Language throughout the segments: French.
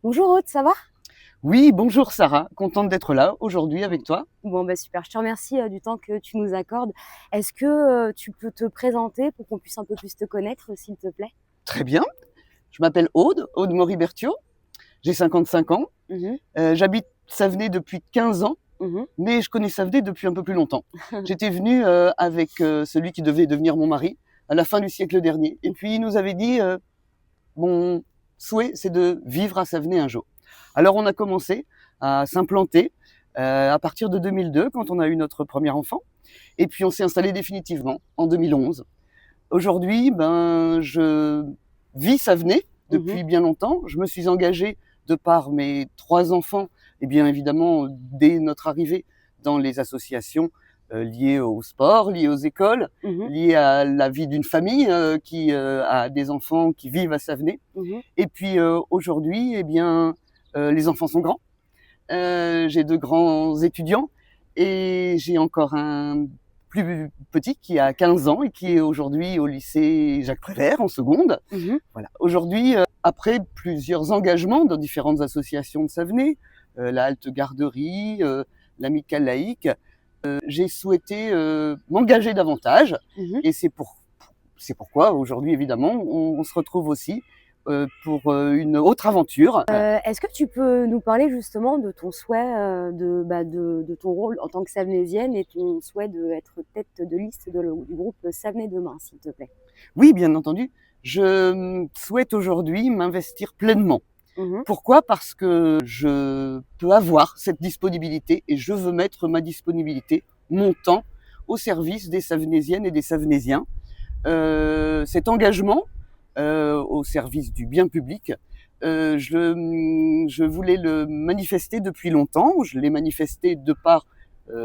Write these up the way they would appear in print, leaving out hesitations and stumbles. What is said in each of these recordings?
Bonjour Aude, ça va? Oui, bonjour Sarah, contente d'être là aujourd'hui avec toi. Bon bah super, je te remercie du temps que tu nous accordes. Est-ce que tu peux te présenter pour qu'on puisse un peu plus te connaître, s'il te plaît? Très bien, je m'appelle Aude Moribertio, j'ai 55 ans, Mhm, j'habite Savenay depuis 15 ans, mhm. mais je connais Savenay depuis un peu plus longtemps. J'étais venue avec celui qui devait devenir mon mari à la fin du siècle dernier, et puis il nous avait dit mon souhait c'est de vivre à Savenay un jour. Alors on a commencé à s'implanter à partir de 2002 quand on a eu notre premier enfant, et puis on s'est installé définitivement en 2011. Aujourd'hui, je vis Savenay Mhm. depuis bien longtemps. Je me suis engagée de par mes 3 enfants et bien évidemment, dès notre arrivée dans les associations, liées au sport, liées aux écoles, Mhm, liées à la vie d'une famille, qui, a des enfants qui vivent à Savenay. mhm. Et puis, aujourd'hui, les enfants sont grands. J'ai 2 grands étudiants et j'ai encore un plus petit qui a 15 ans et qui est aujourd'hui au lycée Jacques Prévert en seconde. Mhm. Voilà. Aujourd'hui, après plusieurs engagements dans différentes associations de Savenay, la Halte Garderie, l'Amicale laïque, j'ai souhaité m'engager davantage Mhm. et c'est pourquoi aujourd'hui évidemment on se retrouve aussi pour une autre aventure. Est-ce que tu peux nous parler justement de ton souhait, de ton rôle en tant que Savenaisienne et ton souhait d'être tête de liste du groupe Savenay Demain, s'il te plaît? Oui, bien entendu. Je souhaite aujourd'hui m'investir pleinement. Mhm, Pourquoi? Parce que je peux avoir cette disponibilité et je veux mettre ma disponibilité, mon temps, au service des Savenaisiennes et des Savenaisiens. Cet engagement au service du bien public, je voulais le manifester depuis longtemps. Je l'ai manifesté de par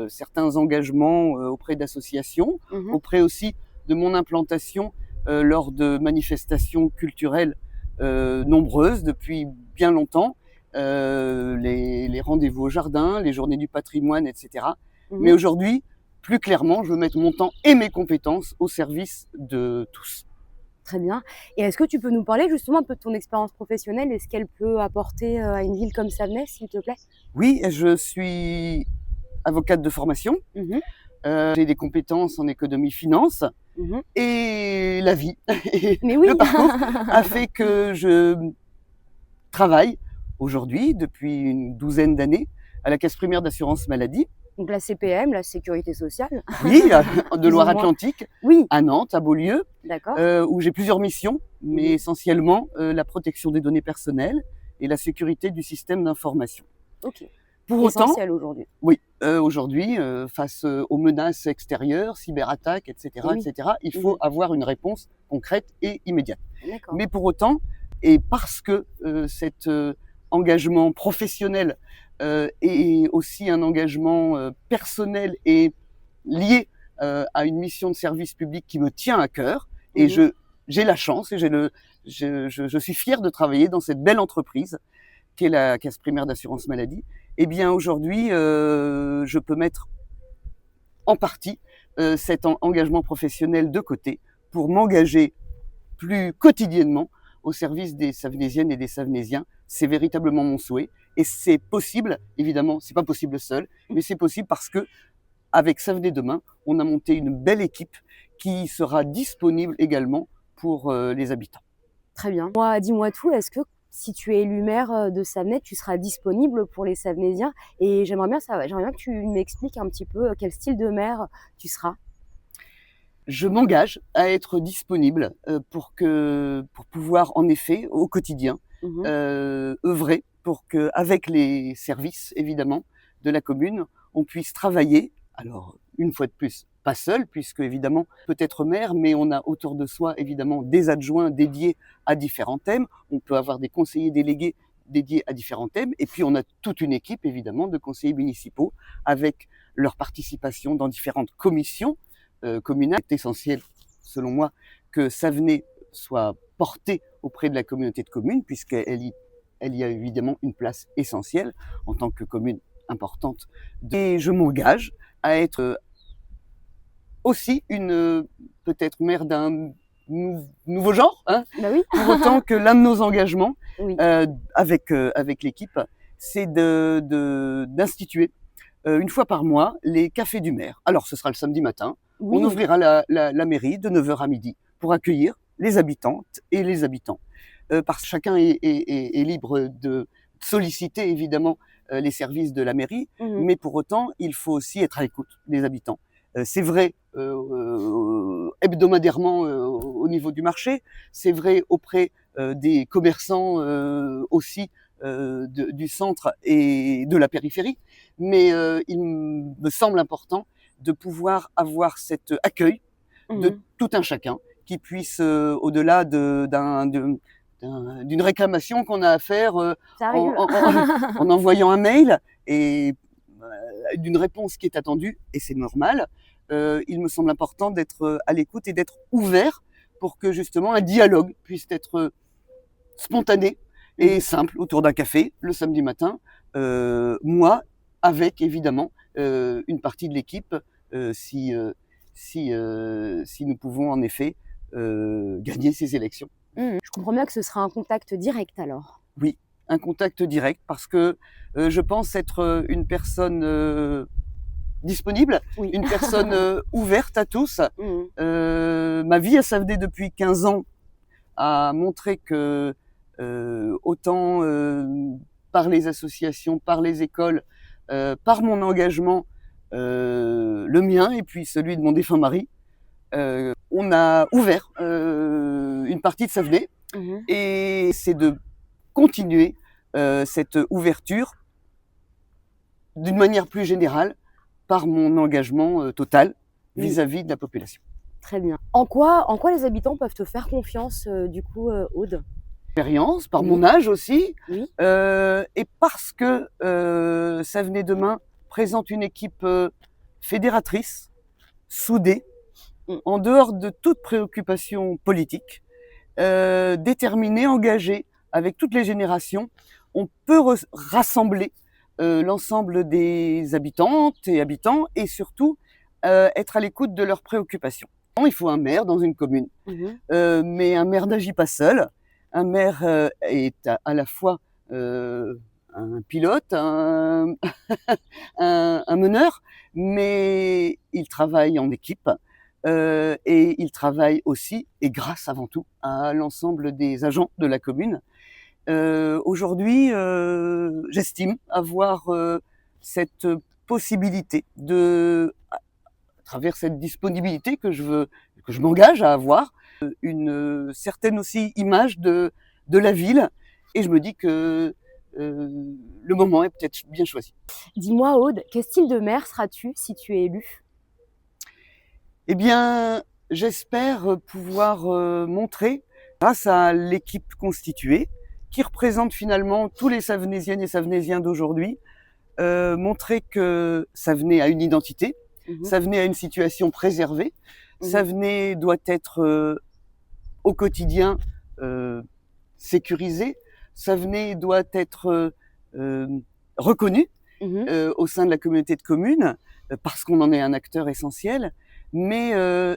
certains engagements auprès d'associations, mhm. auprès aussi de mon implantation lors de manifestations culturelles nombreuses depuis bien longtemps, les rendez-vous au jardin, les journées du patrimoine, etc. Mais Mhm. aujourd'hui, plus clairement, je veux mettre mon temps et mes compétences au service de tous. Très bien. Et est-ce que tu peux nous parler justement un peu de ton expérience professionnelle et ce qu'elle peut apporter à une ville comme Savenay, s'il te plaît? Oui, je suis avocate de formation, Mhm, j'ai des compétences en économie-finance mhm. et la vie et Mais le oui! parcours a fait que je travaille aujourd'hui, depuis une douzaine d'années, à la Caisse primaire d'assurance maladie. Donc la CPM, la sécurité sociale, Oui, de plus ou moins. Loire-Atlantique, Oui, à Nantes, à Beaulieu, d'accord. où j'ai plusieurs missions, mais Mhm. essentiellement la protection des données personnelles et la sécurité du système d'information. Ok. Pour autant, Essentiel aujourd'hui. oui, aujourd'hui, face aux menaces extérieures, cyberattaques, Et oui. il faut Mhm. avoir une réponse concrète et immédiate. D'accord. Mais pour autant, et parce que cet engagement professionnel est aussi un engagement personnel et lié à une mission de service public qui me tient à cœur, et Mhm. j'ai la chance et je suis fier de travailler dans cette belle entreprise qu'est la Caisse primaire d'assurance maladie. Eh bien aujourd'hui, je peux mettre en partie cet engagement professionnel de côté pour m'engager plus quotidiennement au service des Savenaisiennes et des Savenaisiens. C'est véritablement mon souhait et c'est possible, évidemment, c'est pas possible seul, mais c'est possible parce que avec Savenay Demain, on a monté une belle équipe qui sera disponible également pour les habitants. Très bien. Moi, dis-moi tout. Est-ce que si tu es élu maire de Savenay, tu seras disponible pour les Savenaisiens? Et j'aimerais bien que tu m'expliques un petit peu quel style de maire tu seras. Je m'engage à être disponible pour pouvoir en effet au quotidien Mhm. œuvrer pour que avec les services évidemment de la commune, on puisse travailler. Alors une fois de plus, pas seul puisque évidemment peut être maire, mais on a autour de soi évidemment des adjoints dédiés à différents thèmes. On peut avoir des conseillers délégués dédiés à différents thèmes, et puis on a toute une équipe évidemment de conseillers municipaux avec leur participation dans différentes commissions communale. C'est essentiel, selon moi, que Savenay soit porté auprès de la communauté de communes, puisqu'elle y a évidemment une place essentielle en tant que commune importante. Et je m'engage à être aussi peut-être maire d'un nouveau genre, hein, Bah oui. pour autant que l'un de nos engagements Oui. avec l'équipe, c'est d'instituer une fois par mois les cafés du maire. Alors ce sera le samedi matin, on Oui. ouvrira la mairie de 9h à midi pour accueillir les habitantes et les habitants. Parce que chacun est libre de solliciter évidemment les services de la mairie, Mmh. mais pour autant, il faut aussi être à l'écoute des habitants. C'est vrai hebdomadairement au niveau du marché, c'est vrai auprès des commerçants aussi du centre et de la périphérie, mais il me semble important de pouvoir avoir cet accueil de Mmh. tout un chacun qui puisse, au-delà d'une réclamation qu'on a à faire Ça en, arrive. en- en- en envoyant un mail et d'une réponse qui est attendue, et c'est normal, il me semble important d'être à l'écoute et d'être ouvert pour que justement un dialogue puisse être spontané et Mmh. simple autour d'un café le samedi matin, moi avec évidemment une partie de l'équipe si nous pouvons en effet gagner ces élections. Mmh. Je comprends bien que ce sera un contact direct alors? Oui, un contact direct parce que je pense être une personne disponible, Oui. une personne ouverte à tous. Mmh. Ma vie à Savenay depuis 15 ans a montré que autant par les associations, par les écoles, par mon engagement, le mien et puis celui de mon défunt mari, on a ouvert une partie de Savenay Mmh. et c'est de continuer cette ouverture d'une manière plus générale par mon engagement total Oui. vis-à-vis de la population. Très bien. En quoi les habitants peuvent te faire confiance, du coup, Aude? Expérience, par mon Oui. âge aussi, Oui. et parce que Savenay Demain présente une équipe fédératrice, soudée, Mmh. en dehors de toute préoccupation politique, déterminée, engagée, avec toutes les générations. On peut rassembler l'ensemble des habitantes et habitants et surtout être à l'écoute de leurs préoccupations. Il faut un maire dans une commune, Mmh. mais un maire n'agit pas seul. Un maire est à la fois un pilote, un meneur, mais il travaille en équipe et il travaille aussi, et grâce avant tout, à l'ensemble des agents de la commune. Aujourd'hui, j'estime avoir cette possibilité à travers cette disponibilité que je m'engage à avoir, une certaine aussi image de la ville, et je me dis que le moment est peut-être bien choisi. Dis-moi Aude, quel style de maire seras-tu si tu es élue? Eh bien, j'espère pouvoir montrer, grâce à l'équipe constituée, qui représente finalement tous les Savenaisiennes et Savenaisiens d'aujourd'hui, montrer que Savenay a une identité, Mmh. Savenay a une situation préservée, Mmh. Savenay doit être au quotidien sécurisé, Savenay doit être reconnu Mmh. au sein de la communauté de communes, parce qu'on en est un acteur essentiel, mais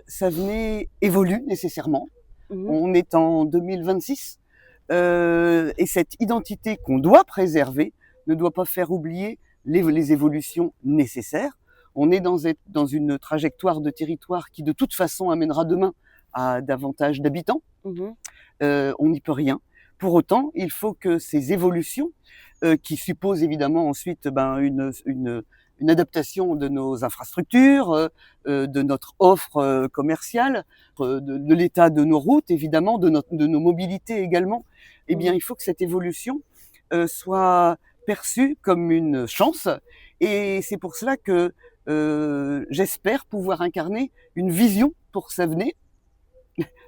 Savenay évolue nécessairement. Mmh. On est en 2026 et cette identité qu'on doit préserver ne doit pas faire oublier les évolutions nécessaires. On est dans une trajectoire de territoire qui de toute façon amènera demain à davantage d'habitants. Mmh. On n'y peut rien. Pour autant, il faut que ces évolutions, qui supposent évidemment ensuite une adaptation de nos infrastructures, de notre offre commerciale, de l'état de nos routes évidemment, de nos mobilités également, eh bien il faut que cette évolution soit perçue comme une chance, et c'est pour cela que j'espère pouvoir incarner une vision pour Savenay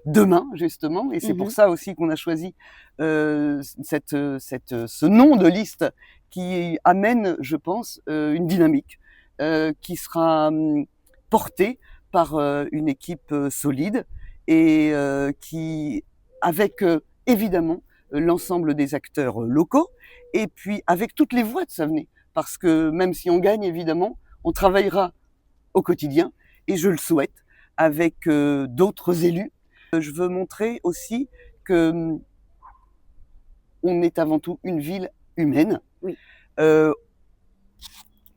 demain justement, et c'est pour Mmh. ça aussi qu'on a choisi ce nom de liste qui amène, je pense, une dynamique qui sera portée par une équipe solide et qui, avec évidemment l'ensemble des acteurs locaux, et puis avec toutes les voix de Savenay, parce que même si on gagne évidemment, on travaillera au quotidien, et je le souhaite, avec d'autres élus Je veux montrer aussi que on est avant tout une ville humaine. Oui. Euh,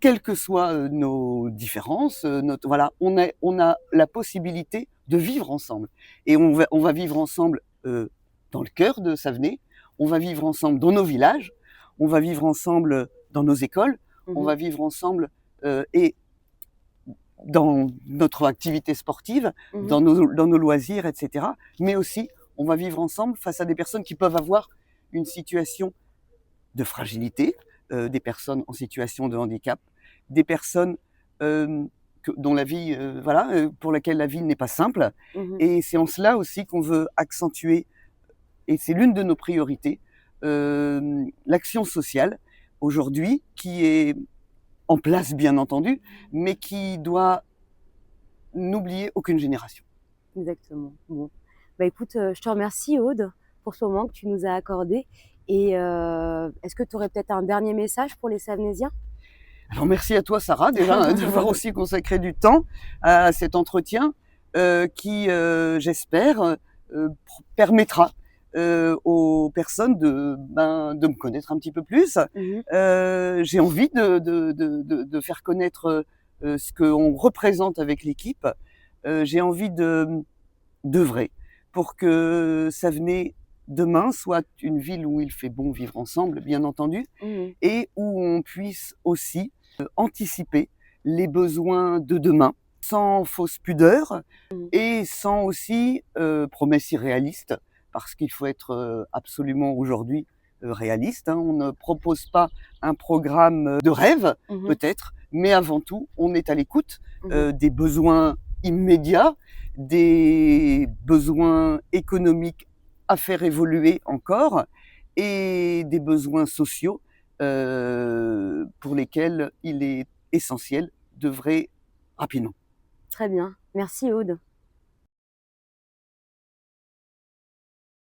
Quelles que soient nos différences, voilà, on a la possibilité de vivre ensemble. Et on va vivre ensemble dans le cœur de Savenay, on va vivre ensemble dans nos villages, on va vivre ensemble dans nos écoles, on va vivre ensemble et dans notre activité sportive, dans nos loisirs, etc. Mais aussi, on va vivre ensemble face à des personnes qui peuvent avoir une situation de fragilité, des personnes en situation de handicap, des personnes dont la vie, pour laquelle la vie n'est pas simple. Et c'est en cela aussi qu'on veut accentuer, et c'est l'une de nos priorités, l'action sociale aujourd'hui, qui est en place bien entendu, mais qui doit n'oublier aucune génération. Exactement. Bon. Bah, écoute, je te remercie Aude pour ce moment que tu nous as accordé et est-ce que tu aurais peut-être un dernier message pour les Savenaisiens? Alors merci à toi Sarah déjà d'avoir aussi consacré du temps à cet entretien qui, j'espère, permettra aux personnes de me connaître un petit peu plus. J'ai envie de faire connaître ce qu'on représente avec l'équipe. J'ai envie d'œuvrer pour que Savenay demain soit une ville où il fait bon vivre ensemble, bien entendu, et où on puisse aussi anticiper les besoins de demain sans fausse pudeur et sans aussi promesses irréalistes, parce qu'il faut être absolument aujourd'hui réaliste. On ne propose pas un programme de rêve, peut-être, mais avant tout, on est à l'écoute des besoins immédiats, des besoins économiques à faire évoluer encore et des besoins sociaux pour lesquels il est essentiel d'œuvrer rapidement. Très bien. Merci Aude.